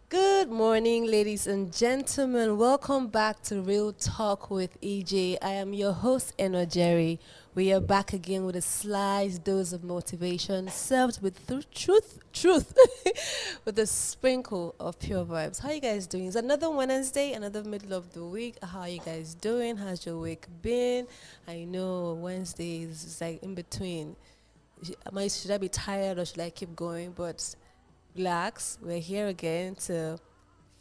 Good morning, ladies and gentlemen. Welcome back to Real Talk with EJ. I am your host, Eno Jerry. We are back again with a slice dose of motivation, served with truth, with a sprinkle of pure vibes. How you guys doing? It's another Wednesday, another middle of the week. How are you guys doing? How's your week been? I know Wednesdays is like in between. Should I be tired or should I keep going? But relax. We're here again to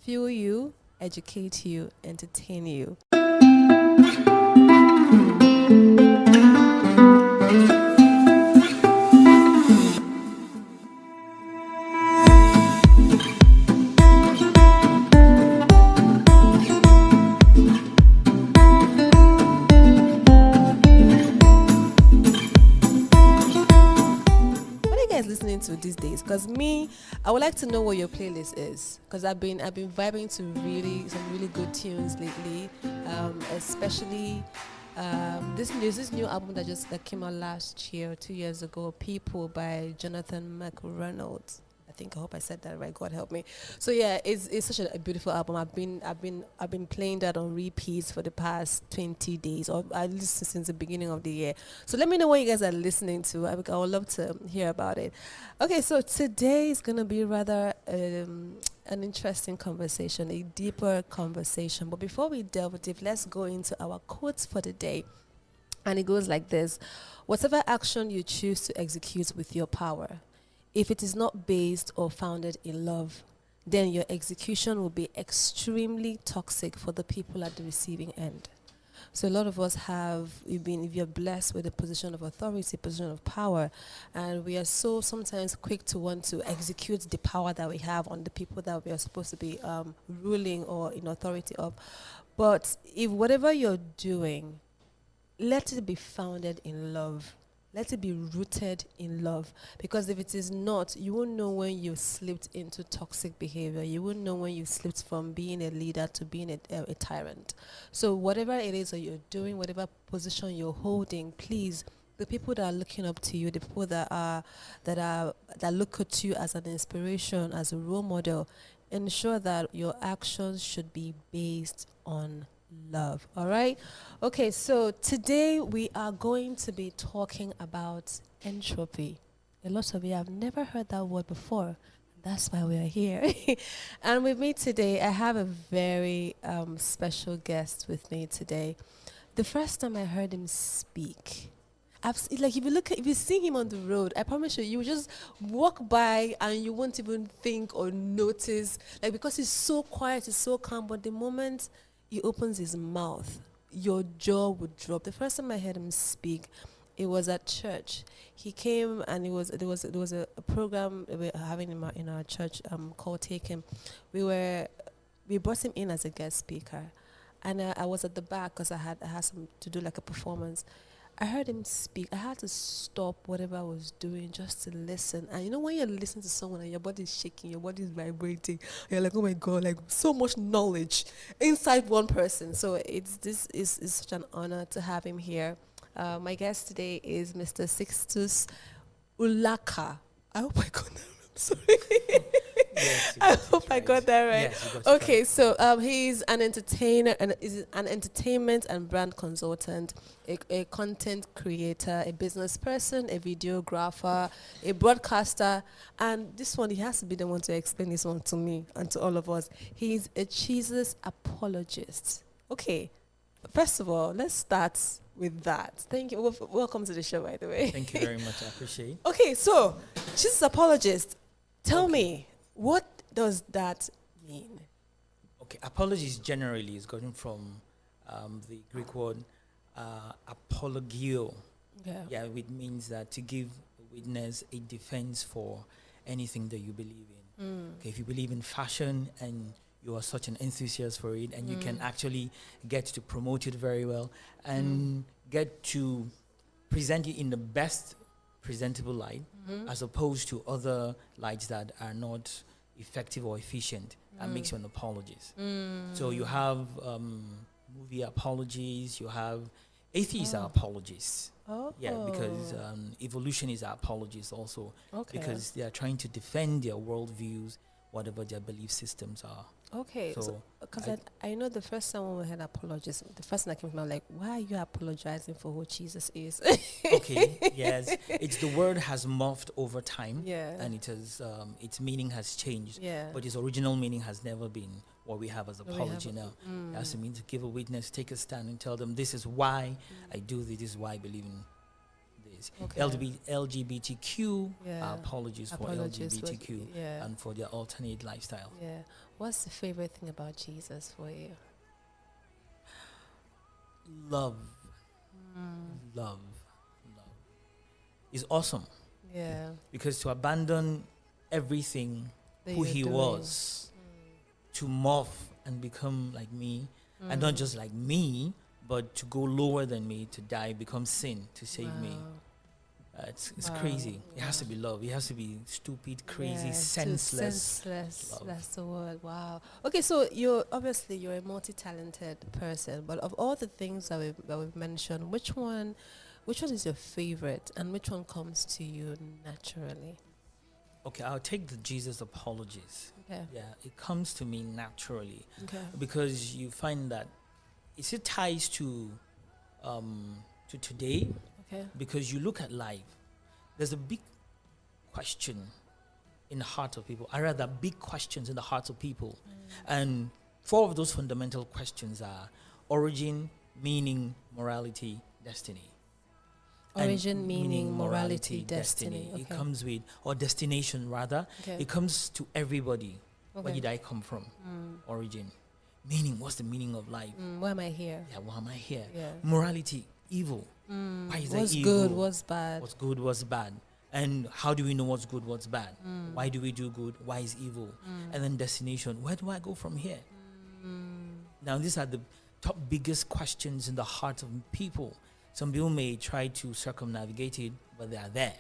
fuel you, educate you, entertain you. Listening to these days, because I would like to know what your playlist is, because I've been vibing to some really good tunes lately, especially this new album that came out last year, 2 years ago, People by Jonathan McReynolds. I hope I said that right. God help me. So yeah, it's such a beautiful album. I've been playing that on repeats for the past 20 days, or at least since the beginning of the year. So let me know what you guys are listening to. I would love to hear about it. Okay, so today is gonna be rather an interesting conversation, a deeper conversation. But before we delve deep, let's go into our quotes for the day. And it goes like this: whatever action you choose to execute with your power, if it is not based or founded in love, then your execution will be extremely toxic for the people at the receiving end. So a lot of us if you're blessed with a position of authority, position of power, and we are so sometimes quick to want to execute the power that we have on the people that we are supposed to be ruling or in authority of. But if whatever you're doing, let it be founded in love. Let it be rooted in love. Because if it is not, you won't know when you slipped into toxic behavior. You won't know when you slipped from being a leader to being a tyrant. So whatever it is that you're doing, whatever position you're holding, please, the people that are looking up to you, the people that look at you as an inspiration, as a role model, ensure that your actions should be based on love. All right. Okay, so today we are going to be talking about entropy. A lot of you have never heard that word before. That's why we are here. And with me today, I have a very special guest with me today. The first time I heard him speak, if you see him on the road, I promise you will just walk by and you won't even think or notice, because he's so quiet, he's so calm. But the moment he opens his mouth, your jaw would drop. The first time I heard him speak, it was at church. He came and there was a program we were having in our church called Take Him. We brought him in as a guest speaker, and I was at the back because I had some to do like a performance. I heard him speak. I had to stop whatever I was doing just to listen. And you know, when you're listening to someone and your body is shaking, your body is vibrating, you're like, oh my God, like so much knowledge inside one person. So it's such an honor to have him here. My guest today is Mr. Sixtus Ulaka. I hope I got that. I'm sorry. Yes, I hope I got that right. Yes, you got it Okay, right. so he's an entertainer and is an entertainment and brand consultant, a content creator, a business person, a videographer, a broadcaster, and this one, he has to be the one to explain this one to me and to all of us. He's a Jesus apologist. Okay, first of all, let's start with that. Thank you. Welcome to the show, by the way. Thank you very much. I appreciate it. Okay, so Jesus apologist. Tell Okay. me, what does that mean? Okay, apologies generally is gotten from the Greek word apologio. Yeah, which means that to give a witness a defense for anything that you believe in. Okay, if you believe in fashion and you are such an enthusiast for it, and you can actually get to promote it very well and get to present it in the best presentable light, as opposed to other lights that are not effective or efficient, that makes you an apologist. So you have movie apologies, you have atheists are apologists. Oh. Yeah, because evolutionists are apologists also, Okay. because they are trying to defend their worldviews whatever their belief systems are. Okay, so because I know the first time when we had apologies, the first thing that came to mind, like, why are you apologizing for who Jesus is? Okay, yes, it's the word has morphed over time, and it has its meaning has changed, but its original meaning has never been what we have as apology now. It has to mean to give a witness, take a stand, and tell them this is why I do this is why I believe in this. LGBTQ apologies for LGBTQ and for their alternate lifestyle. Yeah. What's the favorite thing about Jesus for you? Love. Love is awesome. Yeah. Because to abandon everything who he was, to morph and become like me, and not just like me, but to go lower than me, to die, become sin, to save me. It's crazy. It has to be love. It has to be stupid, crazy, senseless love. That's the word. Wow. Okay, so you're a multi-talented person, but of all the things that we've mentioned, which one is your favorite, and which one comes to you naturally? Okay, I'll take the Jesus apologies. Okay. Yeah, it comes to me naturally. Okay. Because you find that it ties to today. Okay. Because you look at life, there's a big question in the heart of people. I rather big questions in the hearts of people. And 4 of those fundamental questions are origin, meaning, morality, destiny. Origin, meaning, morality, destiny. Okay. It comes with, or destination rather, it comes to everybody. Where did I come from? Origin. Meaning, what's the meaning of life? Why am I here? Yeah, why am I here? Yeah. Morality, evil. Why is what's that evil? Good, what's bad? What's good, what's bad? And how do we know what's good, what's bad? Why do we do good? Why is evil? And then destination. Where do I go from here? Now, these are the top biggest questions in the heart of people. Some people may try to circumnavigate it, but they are there.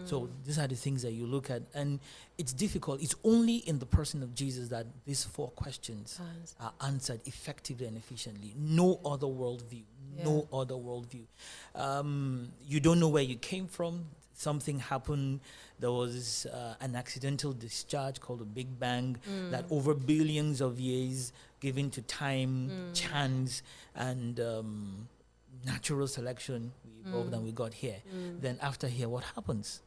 So these are the things that you look at. And it's difficult. It's only in the person of Jesus that these 4 questions are answered effectively and efficiently. No other worldview. No other worldview. You don't know where you came from. Something happened. There was an accidental discharge called a Big Bang that over billions of years given to time, chance, and natural selection, we evolved and we got here. Then after here, what happens?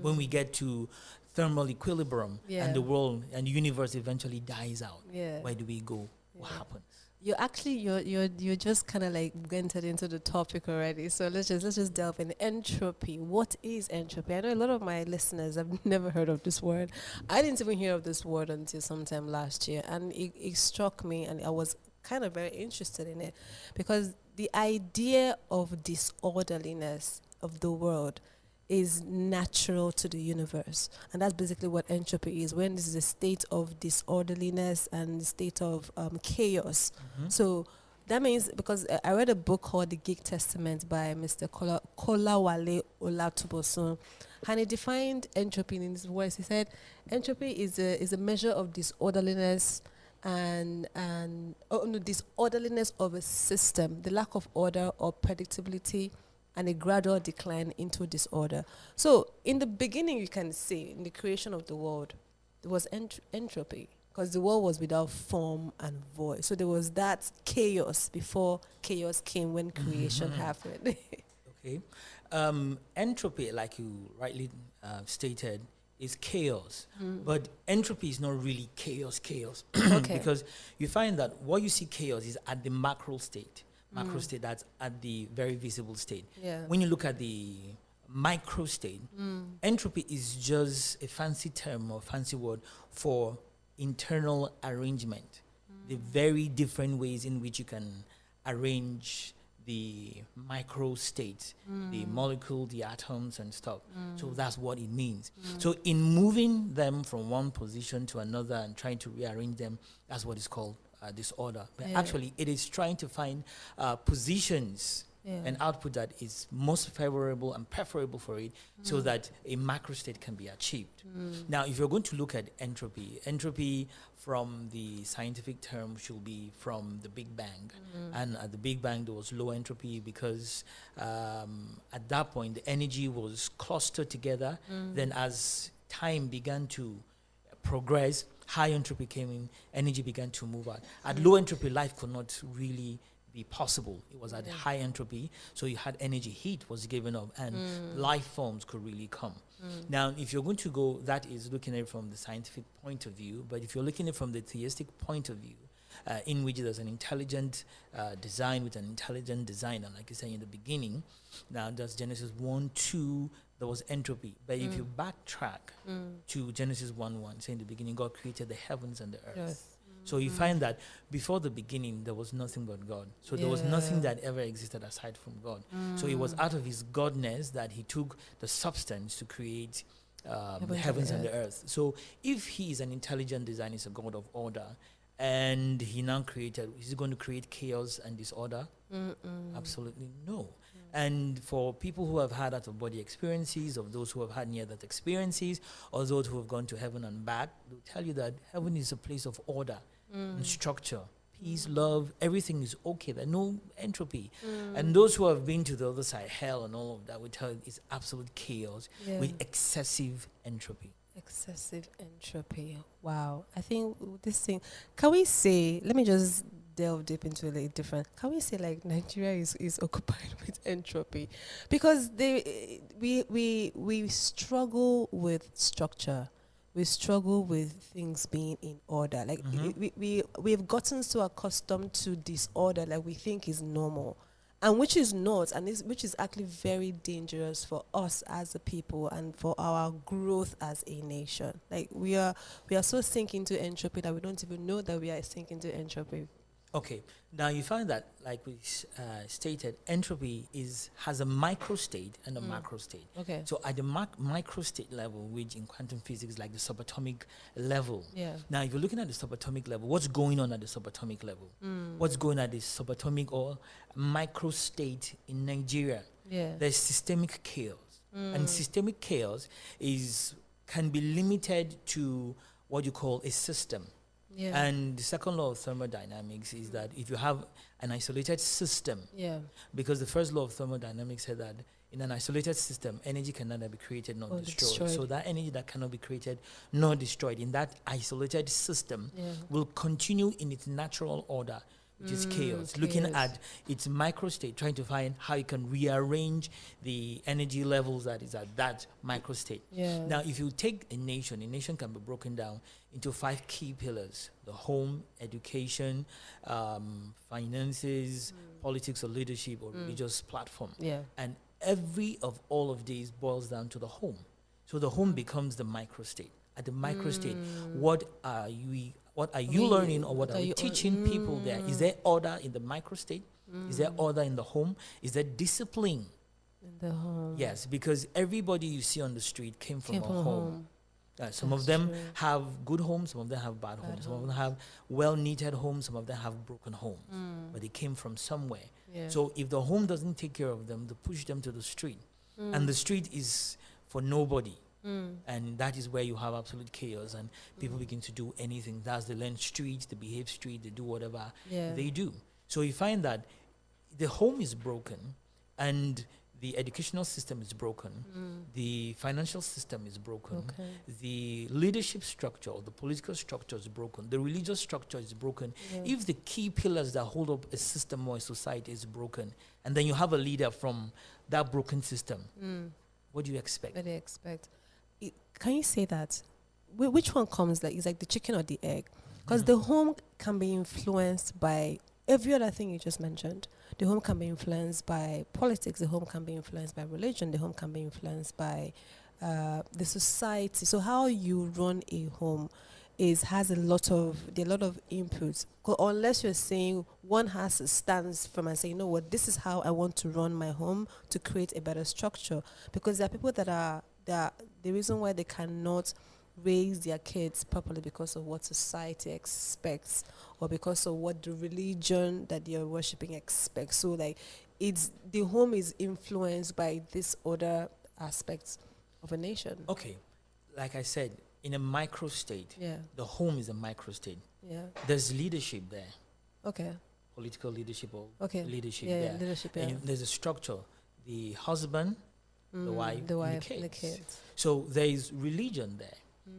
When we get to thermal equilibrium and the world and the universe eventually dies out, where do we go? What happens? You're just kind of like entered into the topic already. So let's just delve in. Entropy. What is entropy? I know a lot of my listeners have never heard of this word. I didn't even hear of this word until sometime last year, and it struck me, and I was kind of very interested in it, because the idea of disorderliness of the world is natural to the universe, and that's basically what entropy is. When this is a state of disorderliness and a state of chaos. So that means, because I read a book called The Geek Testament by Mr. Kolawale Olatubosun, and he defined entropy in his words. He said entropy is a measure of disorderliness disorderliness of a system, the lack of order or predictability, and a gradual decline into disorder. So in the beginning, you can see, in the creation of the world, there was entropy, because the world was without form and void. So there was that chaos before chaos came when creation happened. Okay. Entropy, like you rightly stated, is chaos. But entropy is not really chaos. Because you find that what you see chaos is at the macro state. Macro state, that's at the very visible state. When you look at the micro state, entropy is just a fancy term or fancy word for internal arrangement. The very different ways in which you can arrange the micro states, the molecule, the atoms and stuff. So that's what it means. So in moving them from one position to another and trying to rearrange them, that's what is called disorder. But actually, it is trying to find positions and output that is most favorable and preferable for it, so that a macro state can be achieved. Now, if you're going to look at entropy from the scientific term should be from the Big Bang. And at the Big Bang, there was low entropy because at that point, the energy was clustered together. Then as time began to progress, high entropy came in, energy began to move out. At low entropy, life could not really be possible. It was at high entropy, so you had energy, heat was given up, and life forms could really come. Now, if you're going to go, that is looking at it from the scientific point of view, but if you're looking at it from the theistic point of view, in which there's an intelligent design with an intelligent designer, like you said in the beginning, now that's Genesis 1:2, there was entropy. But if you backtrack to Genesis 1:1, saying in the beginning, God created the heavens and the earth. Yes. So you find that before the beginning, there was nothing but God. So there was nothing that ever existed aside from God. So it was out of his godness that he took the substance to create the heavens and the earth. So if he is an intelligent designer, he's a God of order, and he now created, is he going to create chaos and disorder? Absolutely no. And for people who have had out-of-body experiences, of those who have had near-death experiences, or those who have gone to heaven and back, they'll tell you that heaven is a place of order and structure, peace, love, everything is okay. There's no entropy. And those who have been to the other side, hell and all of that, will tell you it's absolute chaos with excessive entropy. Excessive entropy. Wow. I think this thing, can we say, let me just delve deep into a little different. Can we say like Nigeria is occupied with entropy? Because we struggle with structure. We struggle with things being in order. Like we've gotten so accustomed to disorder, like we think is normal. And which is not, and which is actually very dangerous for us as a people and for our growth as a nation. Like we are so sink into entropy that we don't even know that we are sink into entropy. Okay, now you find that, like we stated, entropy has a micro state and a macro state. Okay. So at the micro state level, which in quantum physics, like the subatomic level. Yeah. Now, if you're looking at the subatomic level, what's going on at the subatomic level? What's going on at the subatomic or micro state in Nigeria? Yeah. There's systemic chaos, and systemic chaos can be limited to what you call a system. Yeah. And the second law of thermodynamics is that if you have an isolated system, because the first law of thermodynamics said that in an isolated system, energy can neither be created nor destroyed. So that energy that cannot be created nor destroyed in that isolated system will continue in its natural order, which is chaos. Looking at its micro state, trying to find how you can rearrange the energy levels that is at that micro state. Yeah. Now, if you take a nation can be broken down into 5 key pillars: the home, education, finances, politics or leadership, or religious platform. Yeah. And every of all of these boils down to the home. So the home becomes the micro state. At the micro state, what are you learning, or what are you teaching people there? Is there order in the micro state? Is there order in the home? Is there discipline in the home? Yes, because everybody you see on the street came from a home. Some of them have good homes, some of them have bad homes. Some of them have well-knitted homes, some of them have broken homes. But they came from somewhere. Yeah. So if the home doesn't take care of them, they push them to the street. And the street is for nobody. And that is where you have absolute chaos, and people begin to do anything. That's the learn street, they behave street, they do whatever they do. So you find that the home is broken, and the educational system is broken, the financial system is broken, the leadership structure or the political structure is broken, the religious structure is broken. If the key pillars that hold up a system or a society is broken, and then you have a leader from that broken system, what do you expect? What do you expect? Can you say that? Which one comes like, is like the chicken or the egg? Because the home can be influenced by every other thing you just mentioned. The home can be influenced by politics. The home can be influenced by religion. The home can be influenced by the society. So how you run a home has a lot of inputs. Unless you're saying one has to stand from and say, you know what, this is how I want to run my home to create a better structure. Because there are people that are the reason why they cannot raise their kids properly because of what society expects, or because of what the religion that you're worshiping expects. So like the home is influenced by this other aspects of a nation. Okay, like I said, in a micro state, the home is a micro state. Yeah, there's leadership there. Okay, political leadership or leadership there. Leadership, and there's a structure: the husband, the wife, and the kids. So there is religion there,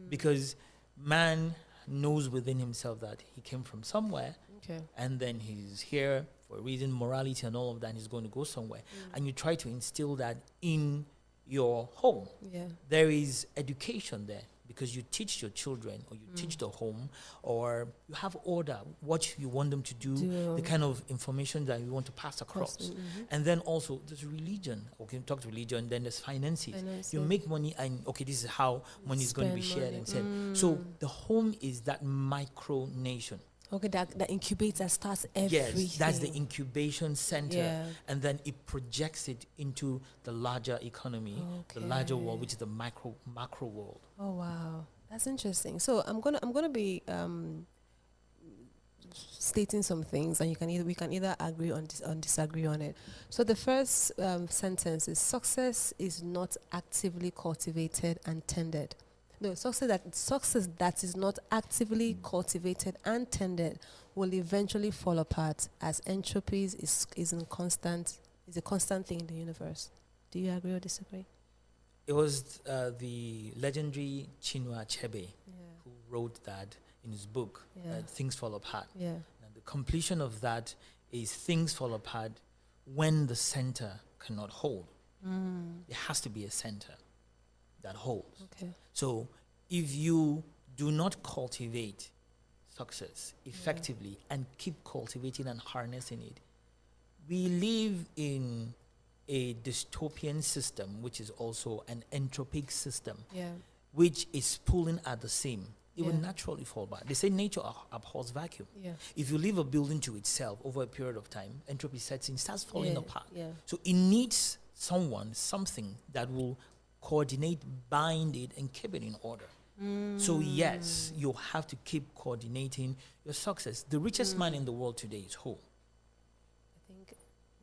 because man knows within himself that he came from somewhere, Okay. and then he's here for a reason, morality and all of that, and he's going to go somewhere. And you try to instill that in your home. Yeah. There is education there because you teach your children, or you teach the home, or you have order, what you want them to do, the kind of information that you want to pass across. And then also there's religion. Okay, talk to religion. Then there's finances. You make money, and okay, this is how money is going to be shared and said. So the home is that micro nation. Okay, that incubator starts everything. Yes, that's the incubation center. Yeah. And then it projects it into the larger economy, the larger world, which is the macro world. Oh wow, that's interesting. So I'm gonna be stating some things, and we can either agree on this or disagree on it. So the first sentence is: success is not actively cultivated and tended. No, success that is not actively cultivated and tended will eventually fall apart, as entropy is a constant thing in the universe. Do you agree or disagree? It was the legendary Chinua Achebe who wrote that in his book, Things Fall Apart. Yeah. Now, the completion of that is things fall apart when the center cannot hold. There has to be a center that holds. Okay. So if you do not cultivate success effectively and keep cultivating and harnessing it, we live in a dystopian system, which is also an entropic system, which is pulling at the same. It will naturally fall back. They say nature abhors vacuum. Yeah. If you leave a building to itself over a period of time, entropy sets in, starts falling apart. Yeah. So it needs something that will coordinate, bind it, and keep it in order. So yes, you have to keep coordinating your success. The richest man in the world today is who? I think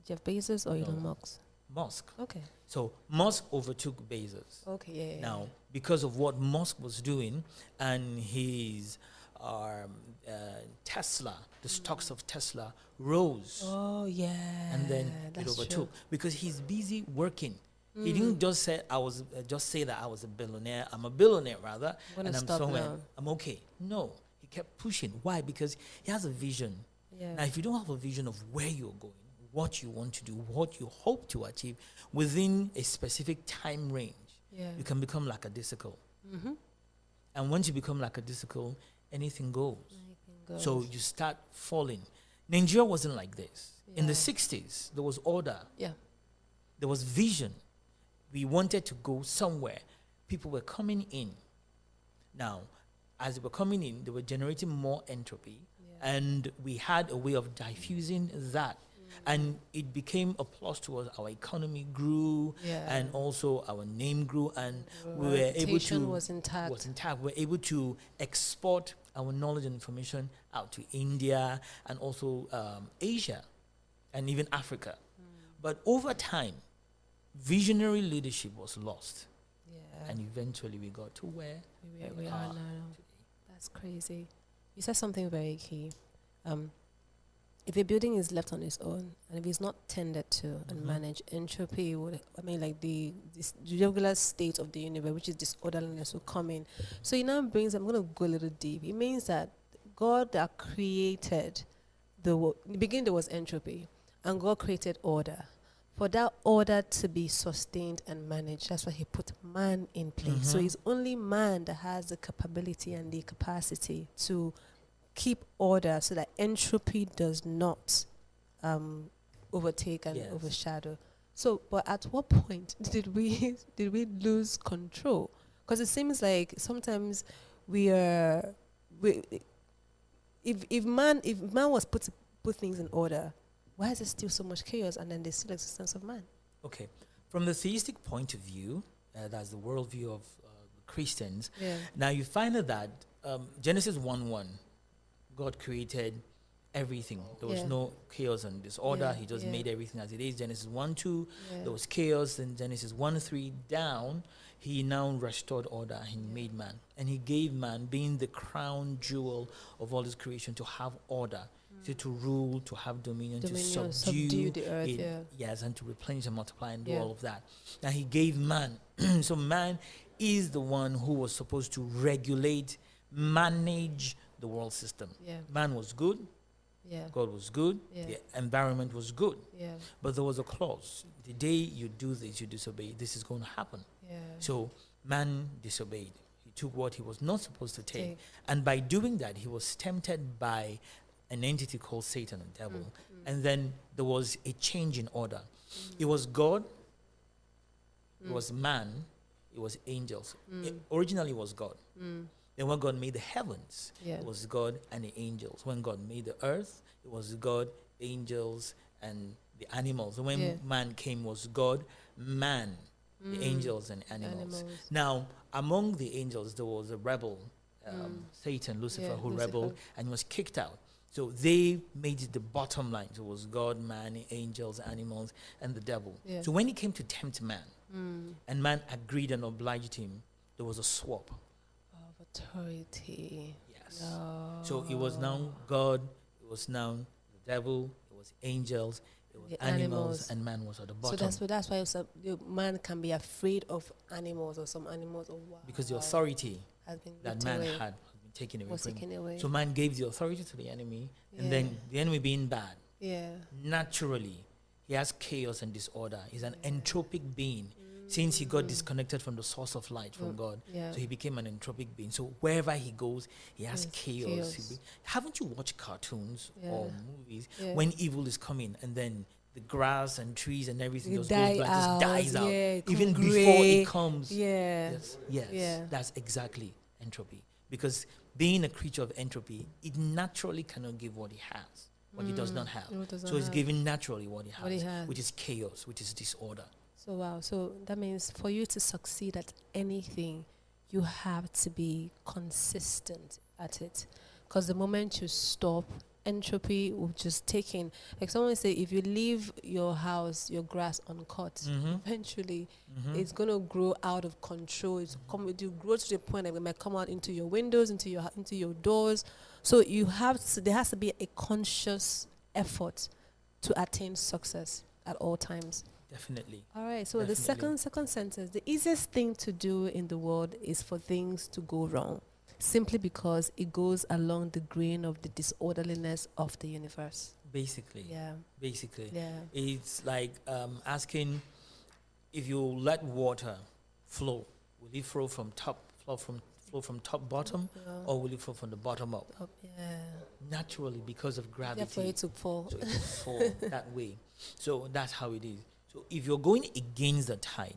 Jeff Bezos or Elon Musk. Musk. Okay. So Musk overtook Bezos. Okay. Now, because of what Musk was doing and his Tesla, the stocks of Tesla rose. Oh yeah. And then it overtook because he's busy working. He didn't just say that I was a billionaire. I'm a billionaire rather, and I'm somewhere. Now. I'm okay. No, he kept pushing. Why? Because he has a vision. Yeah. Now, if you don't have a vision of where you're going, what you want to do, what you hope to achieve within a specific time range, you can become lackadaisical. And once you become lackadaisical, anything goes. So you start falling. Nigeria wasn't like this. In the 60s, there was order. Yeah. There was vision. We wanted to go somewhere. People were coming in. Now, as they were coming in, they were generating more entropy. And we had a way of diffusing that. And it became a plus to us. Our economy grew, and also our name grew, and we were able to was intact. We were able to export our knowledge and information out to India and also Asia, and even Africa. But over time, visionary leadership was lost, and eventually we got to where we are now. That's crazy. You said something very key. If a building is left on its own, and if it's not tended to and managed, entropy would, this regular state of the universe, which is disorderliness, will come in. So it now brings, I'm going to go a little deep. It means that God that created the world, in the beginning there was entropy, and God created order. For that order to be sustained and managed, that's why he put man in place. So it's only man that has the capability and the capacity to keep order so that entropy does not overtake and overshadow. So, but at what point did we lose control? Because it seems like sometimes if man was put things in order, why is there still so much chaos and then there's still existence of man? Okay, from the theistic point of view, that's the worldview of Christians. Now you find that Genesis 1:1. God created everything. There was no chaos and disorder. He just made everything as it is. Genesis 1:2, there was chaos. Then Genesis 1:3 down, he now restored order. He made man. And he gave man, being the crown jewel of all his creation, to have order, to rule, to have dominion, to subdue the earth. Yes, and to replenish and multiply and do all of that. Now he gave man. So man is the one who was supposed to regulate manage the world system. Yeah. Man was good, Yeah. God was good, Yeah. the environment was good. Yeah. But there was a clause. The day you do this, you disobey, this is going to happen. Yeah. So man disobeyed. He took what he was not supposed to take. Take. And by doing that, he was tempted by an entity called Satan, the devil. And then there was a change in order. It was God, it was man, it was angels. Originally it was God. Then when God made the heavens, Yeah. it was God and the angels. When God made the earth, it was God, angels, and the animals. And when man came, was God, man, the angels, and animals. Now, among the angels, there was a rebel, Satan, Lucifer, who rebelled and was kicked out. So they made it the bottom line. So it was God, man, angels, animals, and the devil. Yeah. So when he came to tempt man, and man agreed and obliged him, there was a swap. Of authority. Yes. No. So it was now God, it was now the devil, it was angels, it was The animals, and man was at the bottom. So that's why the man can be afraid of animals or some animals. Oh, wow. Because the authority has been that ripped man away. had been taken away Was from him. taken away. So man gave the authority to the enemy, and Yeah. then the enemy being bad, Yeah. naturally, he has chaos and disorder. He's an entropic being. Since he got disconnected from the source of light, from God, Yeah. so he became an entropic being. So wherever he goes, he has Yes, chaos. chaos. Haven't you watched cartoons or movies Yeah. when evil is coming and then the grass and trees and everything It just goes black, just dies out, yeah, even come before grey. it comes? Yeah. Yes, Yeah. that's exactly entropy. Because being a creature of entropy, it naturally cannot give what it has, what it does not have. What does So not it's have. giving naturally what it What it has, has. which is chaos, which is disorder. So wow. So that means for you to succeed at anything, you have to be consistent at it. Because the moment you stop, entropy will just take in. Like someone say, if you leave your house, your grass uncut, eventually it's gonna grow out of control. It will grow to the point that it might come out into your windows, into your doors. So you have to. There has to be a conscious effort to attain success at all times. Definitely. All right. So Definitely. the second sentence: the easiest thing to do in the world is for things to go wrong, simply because it goes along the grain of the disorderliness of the universe. Basically. Yeah. Basically. Yeah. It's like asking if you let water flow, will it flow from top bottom, or will it flow from the bottom up? Yeah. Naturally, because of gravity. Therefore, it took fall. So it will fall that way. So that's how it is. So if you're going against the tide,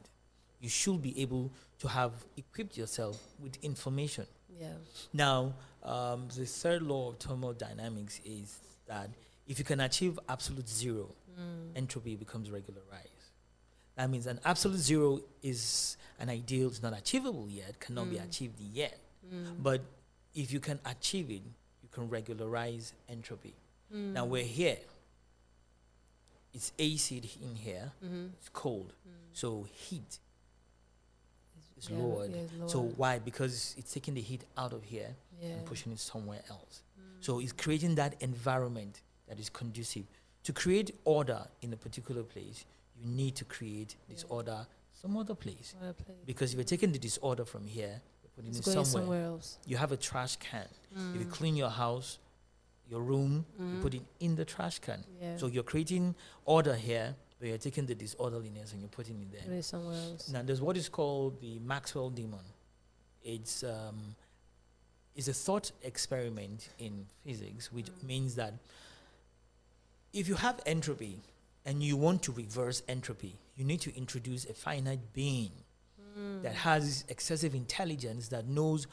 you should be able to have equipped yourself with information. Yeah. Now, the third law of thermodynamics is that if you can achieve absolute zero, entropy becomes regularized. That means an absolute zero is an ideal, it's not achievable yet, cannot be achieved yet. But if you can achieve it, you can regularize entropy. Now we're here. It's acid in here. It's cold. So heat is lowered. So why? Because it's taking the heat out of here and pushing it somewhere else. So it's creating that environment that is conducive. To create order in a particular place, you need to create disorder some other place. Because if you're taking the disorder from here, you're putting It's it going somewhere. else. You have a trash can. If you clean your house, your room, you put it in the trash can. Yeah. So you're creating order here, but you're taking the disorderliness and you're putting it there. Put it somewhere else. Now, there's what is called the Maxwell demon. It's a thought experiment in physics, which means that if you have entropy and you want to reverse entropy, you need to introduce a finite being that has excessive intelligence, that knows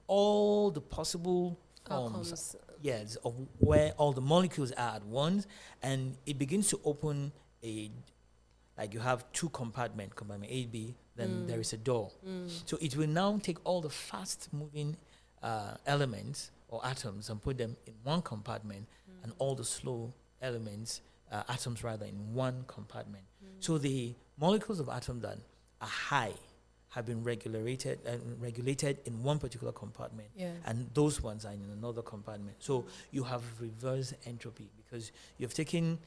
all the possible forms, Outcomes. yes, of where all the molecules are at once, and it begins to open like you have two compartment A, B, then there is a door. So it will now take all the fast-moving elements or atoms and put them in one compartment, and all the slow elements, atoms rather, in one compartment. So the molecules of atoms that are high have been regulated in one particular compartment, and those ones are in another compartment. So you have reverse entropy because you've taken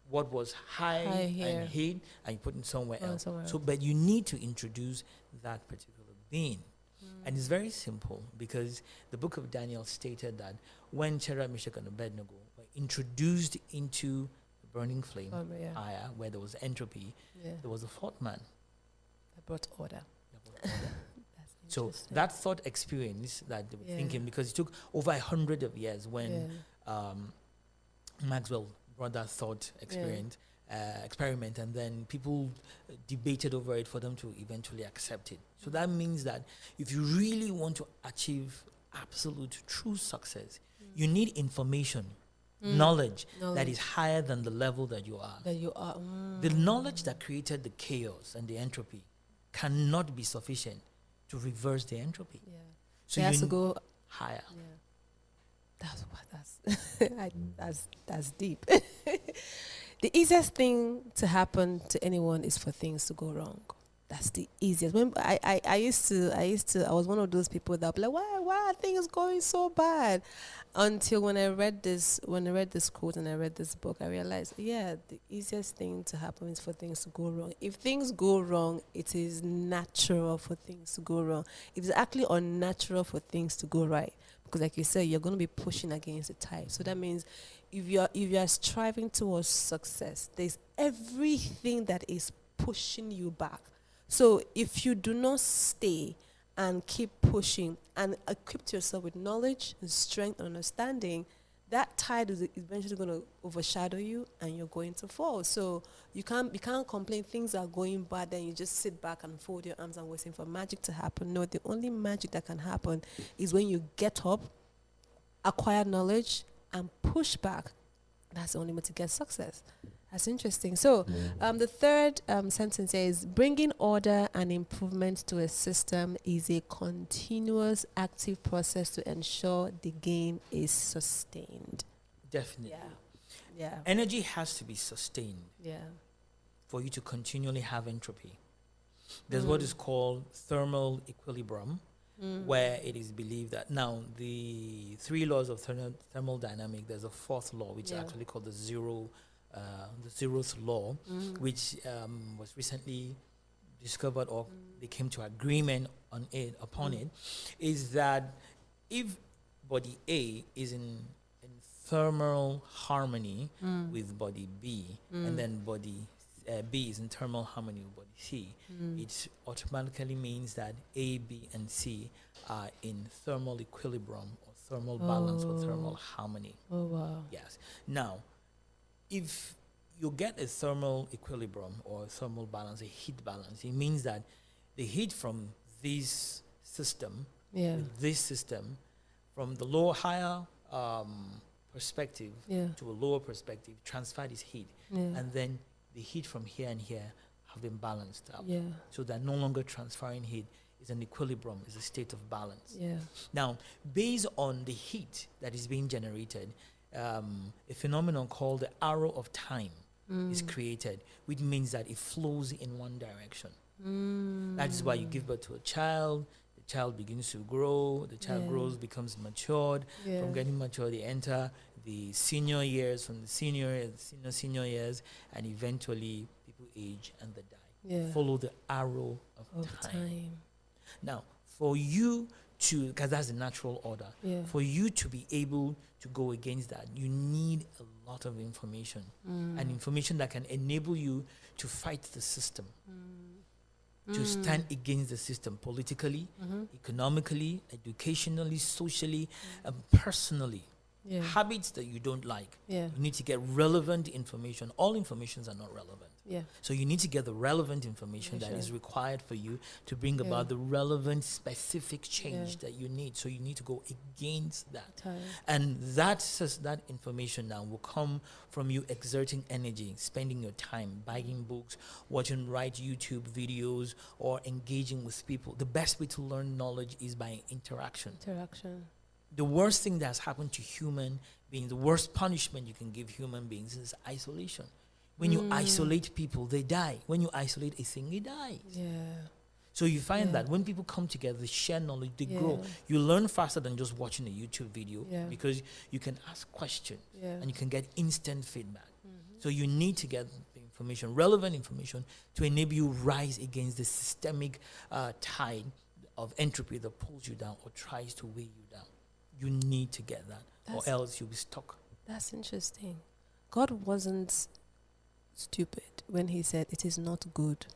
what was high and heat and you put it somewhere else. Somewhere So, but you need to introduce that particular being. And it's very simple, because the book of Daniel stated that when Shadrach, Meshach, and Abednego were introduced into the burning flame fire, where there was entropy, there was a fourth man that brought order. So that thought experience that they were thinking, because it took over 100 of years when Maxwell brought that thought experiment, and then people debated over it for them to eventually accept it. So that means that if you really want to achieve absolute true success, you need information, knowledge that is higher than the level that you are. The knowledge that created the chaos and the entropy cannot be sufficient to reverse the entropy. So it has to go higher. That's deep. The easiest thing to happen to anyone is for things to go wrong. That's the easiest. When I was one of those people that be like, why are things going so bad? Until when I read this quote and I read this book, I realized, the easiest thing to happen is for things to go wrong. If things go wrong, it is natural for things to go wrong. It is actually unnatural for things to go right. Because like you said, you're going to be pushing against the tide. So that means if you are striving towards success, there's everything that is pushing you back. So if you do not stay and keep pushing and equip yourself with knowledge and strength and understanding, that tide is eventually going to overshadow you and you're going to fall. So you can't complain things are going bad, then you just sit back and fold your arms and waiting for magic to happen. No, the only magic that can happen is when you get up, acquire knowledge, and push back. That's the only way to get success. That's interesting. So the third sentence here is, bringing order and improvement to a system is a continuous active process to ensure the gain is sustained. Definitely. Yeah. Energy has to be sustained for you to continually have entropy. There's what is called thermal equilibrium, where it is believed that now the three laws of thermal dynamics, there's a fourth law, which is actually called the zeroth law, which was recently discovered, or they came to agreement on it upon it, is that if body A is in thermal harmony with body B, and then body B is in thermal harmony with body C, it automatically means that A, B, and C are in thermal equilibrium or thermal balance or thermal harmony. Oh, wow. Yes. Now, if you get a thermal equilibrium or thermal balance, a heat balance, it means that the heat from this system, from the higher perspective to a lower perspective, transfer this heat, and then the heat from here and here have been balanced out. So that no longer transferring heat is an equilibrium, is a state of balance. Now, based on the heat that is being generated, a phenomenon called the arrow of time is created, which means that it flows in one direction. That is why you give birth to a child, the child begins to grow, the child grows, becomes matured. From getting matured, they enter the senior years, from the senior years, and eventually people age and they die. Follow the arrow of time. Now, for you to, because that's the natural order, for you to be able to go against that, you need a lot of information, and information that can enable you to fight the system, to stand against the system politically, economically, educationally, socially, and personally. Habits that you don't like. You need to get relevant information. All informations are not relevant. So you need to get the relevant information that is required for you to bring about the relevant specific change that you need. So you need to go against that. And that information now will come from you exerting energy, spending your time, buying books, watching YouTube videos, or engaging with people. The best way to learn knowledge is by interaction. The worst thing that's happened to human beings, the worst punishment you can give human beings is isolation. When you isolate people, they die. When you isolate a thing, it dies. So you find that when people come together, they share knowledge, they grow. You learn faster than just watching a YouTube video because you can ask questions and you can get instant feedback. So you need to get the information, relevant information, to enable you rise against the systemic tide of entropy that pulls you down or tries to weigh you down. You need to get that, or else you'll be stuck. That's interesting. God wasn't stupid when he said it is not good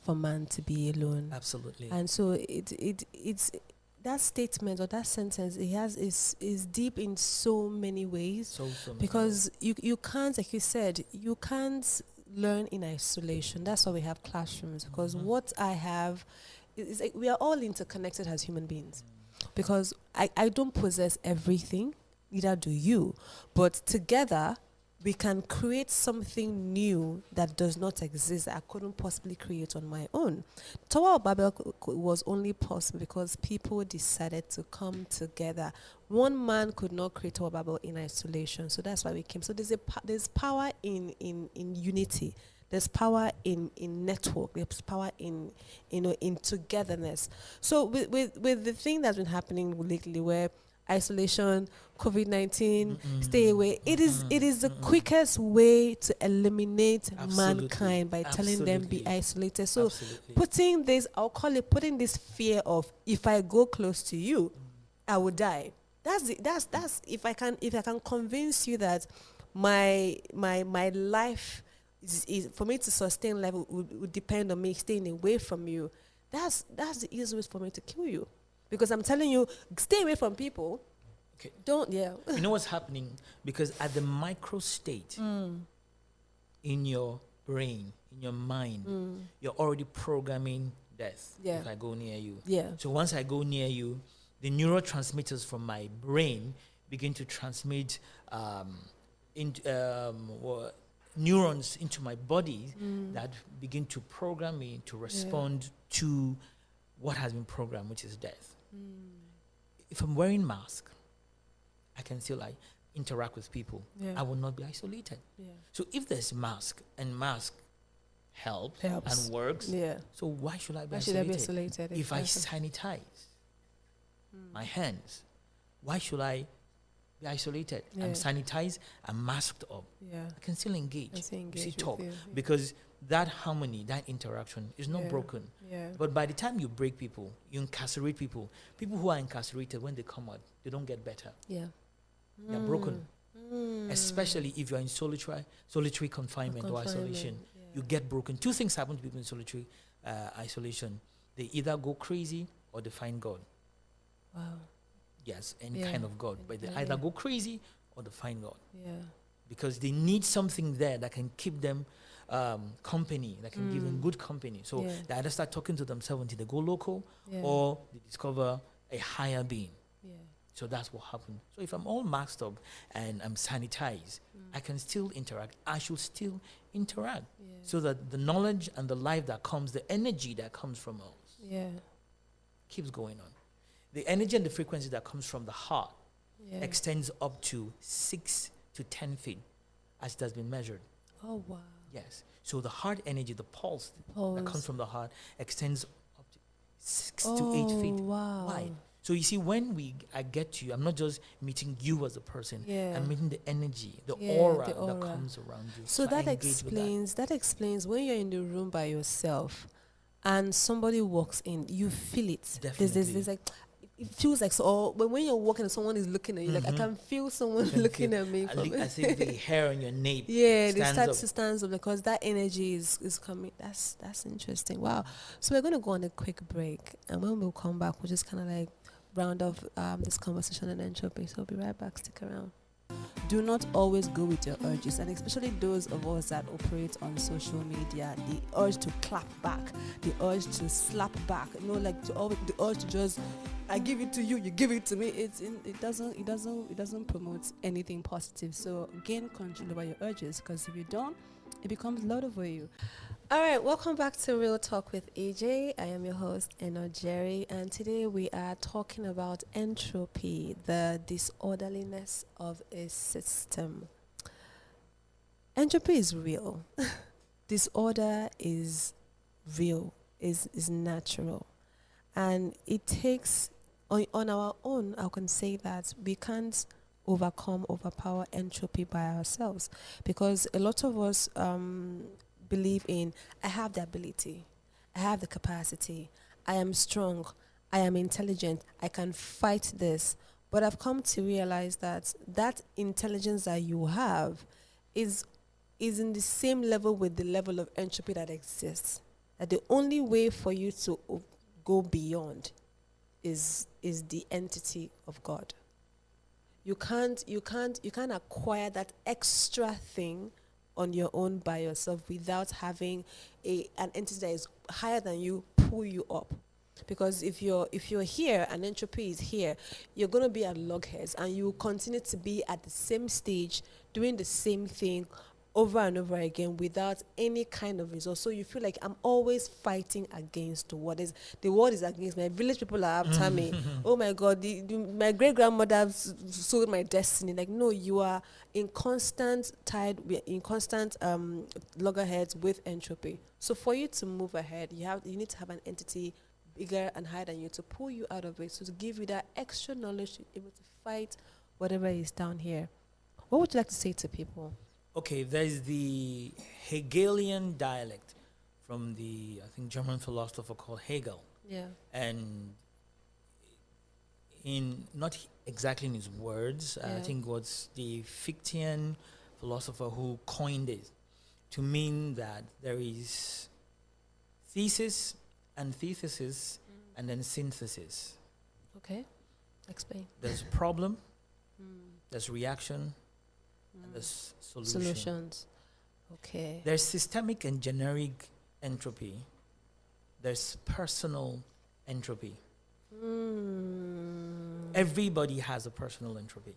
for man to be alone. Absolutely. And so it's that statement or that sentence is deep in so many ways. So because you can't, like you said, you can't learn in isolation. That's why we have classrooms, because what I have is like we are all interconnected as human beings. Because I don't possess everything, neither do you, but together we can create something new that does not exist, that I couldn't possibly create on my own. Tower of Babel was only possible because people decided to come together. One man could not create Tower of Babel in isolation, so that's why we came. So there's power in unity. There's power in network. There's power in togetherness. So with the thing that's been happening lately, where isolation, COVID-19, stay away. It is the quickest way to eliminate mankind by telling them be isolated. So putting this fear of, if I go close to you, I will die. That's if I can convince you that my life is for me to sustain life would depend on me staying away from you. That's the easiest way for me to kill you. Because I'm telling you, stay away from people. Okay. You know what's happening? Because at the micro state, in your brain, in your mind, you're already programming death if I go near you. Yeah. So once I go near you, the neurotransmitters from my brain begin to transmit neurons into my body that begin to program me to respond to what has been programmed, which is death. If I'm wearing mask, I can still interact with people. I will not be isolated. So if there's mask and mask helps and works, so why should I be isolated? If I sanitize my hands, why should I be isolated? I'm sanitized, I'm masked up. I can still engage. Talk. Because that harmony, that interaction is not broken. But by the time you break people, you incarcerate people who are incarcerated, when they come out, they don't get better. They're broken. Especially if you're in solitary confinement or isolation. You get broken. Two things happen to people in solitary isolation. They either go crazy or they find God. Wow. Yes, any kind of God. But they either go crazy or they find God. Because they need something there that can keep them company, that can give them good company. So they either start talking to themselves until they go local or they discover a higher being. So that's what happened. So if I'm all masked up and I'm sanitized, I can still interact. I should still interact. So that the knowledge and the life that comes, the energy that comes from us keeps going on. The energy and the frequency that comes from the heart extends up to 6 to 10 feet as it has been measured. Oh, wow. Yes. So the heart energy, the pulse that comes from the heart extends up to 6 to 8 feet. Wow. Wide. So you see, when I get to you, I'm not just meeting you as a person. I'm meeting the energy, the aura that comes around you. So that explains when you're in the room by yourself and somebody walks in, you feel it. Definitely. There's like, it feels like so. But when you're walking and someone is looking at you, like I can feel someone looking at me. I think the hair on your nape. They start to stand up because that energy is coming. That's interesting. Wow. So we're going to go on a quick break, and when we'll come back, we'll just kind of like round off this conversation on entropy. So we'll be right back. Stick around. Do not always go with your urges, and especially those of us that operate on social media, the urge to clap back, the urge to slap back, like the urge to just, I give it to you, you give it to me. It doesn't promote anything positive. So gain control over your urges, because if you don't, it becomes load over you. All right, welcome back to Real Talk with AJ. I am your host, Jerry, and today we are talking about entropy, the disorderliness of a system. Entropy is real. Disorder is real, is natural. And it takes, on our own, I can say that we can't overpower entropy by ourselves, because a lot of us believe in, I have the ability, I have the capacity, I am strong, I am intelligent, I can fight this. But I've come to realize that that intelligence that you have is in the same level with the level of entropy that exists. That the only way for you to go beyond is the entity of God. You can't acquire that extra thing on your own by yourself without having an entity that is higher than you pull you up. Because if you're here and entropy is here, you're going to be at logheads, and you will continue to be at the same stage doing the same thing over and over again without any kind of result. So you feel like I'm always fighting against the world is against me. My village people are after me. Oh my God, my great grandmother sold my destiny. Like, no, you are in constant loggerheads with entropy. So for you to move ahead, you need to have an entity bigger and higher than you to pull you out of it, so to give you that extra knowledge to be able to fight whatever is down here. What would you like to say to people? Okay, there's the Hegelian dialect from the, I think, German philosopher called Hegel. Yeah. And not exactly in his words, I think it was the Fichtean philosopher who coined it to mean that there is thesis, antithesis, and then synthesis. Okay, explain. There's problem, there's reaction, and there's Solutions. Okay. There's systemic and generic entropy. There's personal entropy. Everybody has a personal entropy.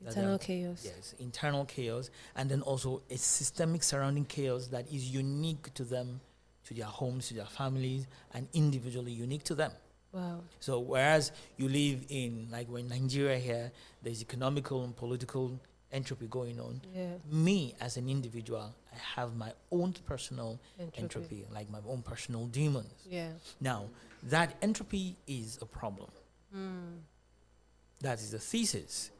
Internal chaos. Yes, internal chaos, and then also a systemic surrounding chaos that is unique to them, to their homes, to their families, and individually unique to them. Wow. So whereas you live in, like when Nigeria here, there's economical and political entropy going on. Yeah. Me as an individual, I have my own personal entropy, like my own personal demons. Yeah. Now, that entropy is a problem. That is the thesis.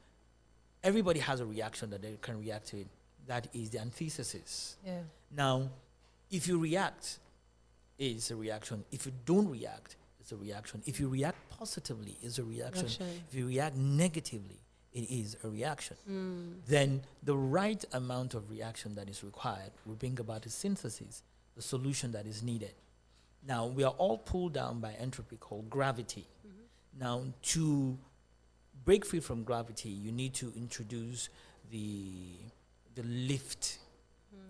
Everybody has a reaction that they can react to it. That is the antithesis. Yeah. Now, if you react, it's a reaction. If you don't react, it's a reaction. If you react positively, it's a reaction. If you react negatively, it is a reaction. Then the right amount of reaction that is required will bring about a synthesis, the solution that is needed. Now, we are all pulled down by entropy called gravity. Now, to break free from gravity, you need to introduce the lift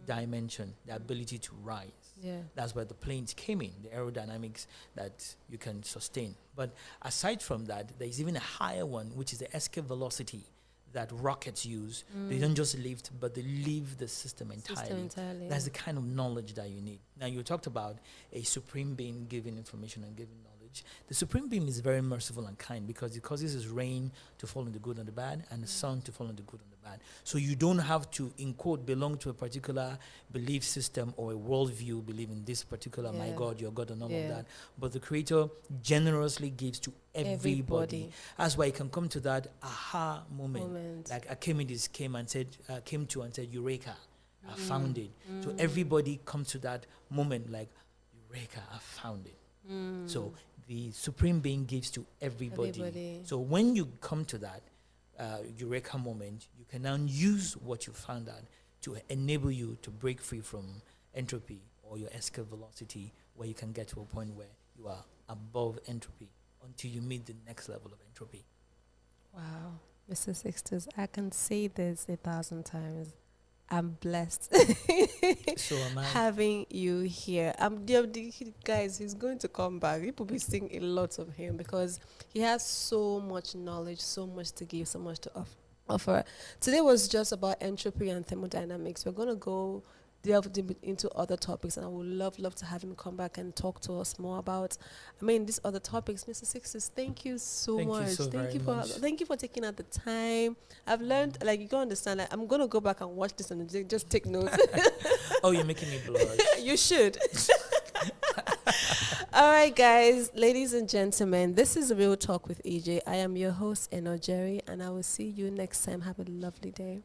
dimension, the ability to rise. Yeah. That's where the planes came in, the aerodynamics that you can sustain. But aside from that, there's even a higher one, which is the escape velocity that rockets use. They don't just lift, but they leave the system entirely. That's the kind of knowledge that you need. Now, you talked about a supreme being giving information and giving knowledge. The supreme being is very merciful and kind because it causes his rain to fall on the good and the bad, and the sun to fall on the good and the bad. So you don't have to, in quote, belong to a particular belief system or a worldview, believe in this particular, my God, your God, and all of that. But the Creator generously gives to everybody. That's why you can come to that aha moment. Like Archimedes came to and said, Eureka, I found it. So everybody comes to that moment like, Eureka, I found it. So the Supreme Being gives to everybody. So when you come to that Eureka moment, you can now use what you found out to enable you to break free from entropy or your escape velocity, where you can get to a point where you are above entropy until you meet the next level of entropy. Wow. Mr. Sixtus, I can say this 1,000 times. I'm blessed So am I. having you here. Guys, he's going to come back. People be seeing a lot of him because he has so much knowledge, so much to give, so much to offer. Today was just about entropy and thermodynamics. We're going to go delve into other topics, and I would love to have him come back and talk to us more about, these other topics. Mr. Sixtus, thank you so much. Thank you for taking out the time. I've learned, you can understand, I'm going to go back and watch this and just take notes. Oh, you're making me blush. You should. All right, guys, ladies and gentlemen, this is Real Talk with EJ. I am your host, Eno Jerry, and I will see you next time. Have a lovely day.